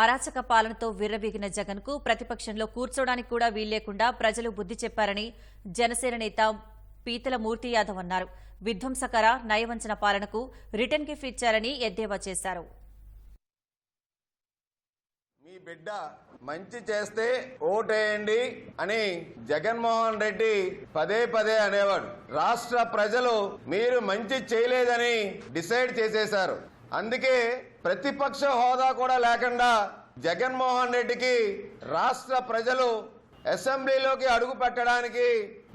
అరాచక పాలనతో విర్రవీగిన జగన్కు ప్రతిపక్షంలో కూర్చోడానికి కూడా వీల్లేకుండా ప్రజలు బుద్ధి చెప్పారని జనసేన నేత పీతల మూర్తి యాదవ్ అన్నారు. విధ్వంసకర నయవంచన పాలనకు రిటర్న్ గిఫ్ట్ ఇచ్చారని ఎద్దేవా చేశారు. మీ బిడ్డ మంచి చేస్తే ఓటేయండి అని జగన్మోహన్ రెడ్డి పదే పదే అనేవాడు. రాష్ట్ర ప్రజలు మీరు మంచి చేయలేదని డిసైడ్ చేసేశారు. అందుకే ప్రతిపక్ష హోదా కూడా లేకుండా జగన్మోహన్ రెడ్డికి రాష్ట్ర ప్రజలు అసెంబ్లీలోకి అడుగు పెట్టడానికి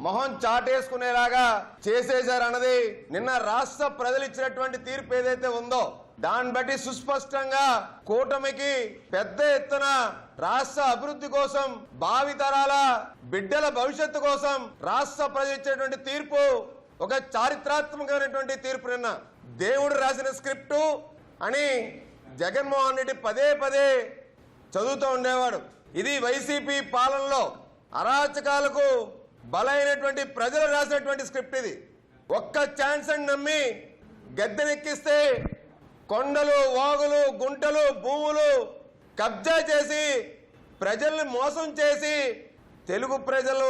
మొహం చాటేసుకునేలాగా చేసేశారన్నది నిన్న రాష్ట్ర ప్రజలు ఇచ్చినటువంటి తీర్పు ఏదైతే ఉందో దాన్ని బట్టి సుస్పష్టంగా కూటమికి పెద్ద ఎత్తున రాష్ట్ర అభివృద్ధి కోసం, భావితరాల బిడ్డల భవిష్యత్తు కోసం రాష్ట్ర ప్రజలు ఇచ్చేటువంటి తీర్పు ఒక చారిత్రాత్మకమైనటువంటి తీర్పు. నిన్న దేవుడు రాసిన స్క్రిప్టు అని జగన్మోహన్ రెడ్డి పదే పదే చదువుతూ ఉండేవాడు. ఇది వైసీపీ పాలనలో అరాచకాలకు బలైనటువంటి ప్రజలు రాసినటువంటి స్క్రిప్ట్. ఇది ఒక్క ఛాన్స్ అని నమ్మి గద్దెనెక్కిస్తే కొండలు, వాగులు, గుంటలు, భూములు కబ్జా చేసి ప్రజల్ని మోసం చేసి తెలుగు ప్రజలు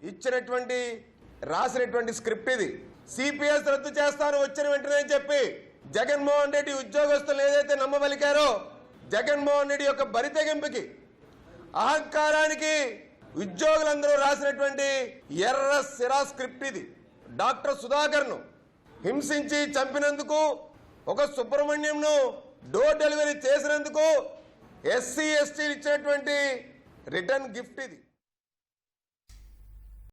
ఇచ్చినటువంటి రాసినటువంటి స్క్రిప్ట్ ఇది. సిపిఎస్ రద్దు చేస్తాను వచ్చిన వెంటనే చెప్పి జగన్మోహన్ రెడ్డి ఉద్యోగస్తులు ఏదైతే నమ్మబలికారో జగన్మోహన్ రెడ్డి యొక్క బరితెగింపుకి, అహంకారానికి ఉద్యోగులందరూ రాసినటువంటి ఎర్ర సిరా స్క్రిప్ట్ ఇది. డాక్టర్ సుధాకర్ను హింసించి చంపినందుకు, ఒక సుబ్రహ్మణ్యంను డోర్ డెలివరీ చేసినందుకు ఎస్సీ ఎస్టీలు ఇచ్చినటువంటి రిటర్న్ గిఫ్ట్ ఇది.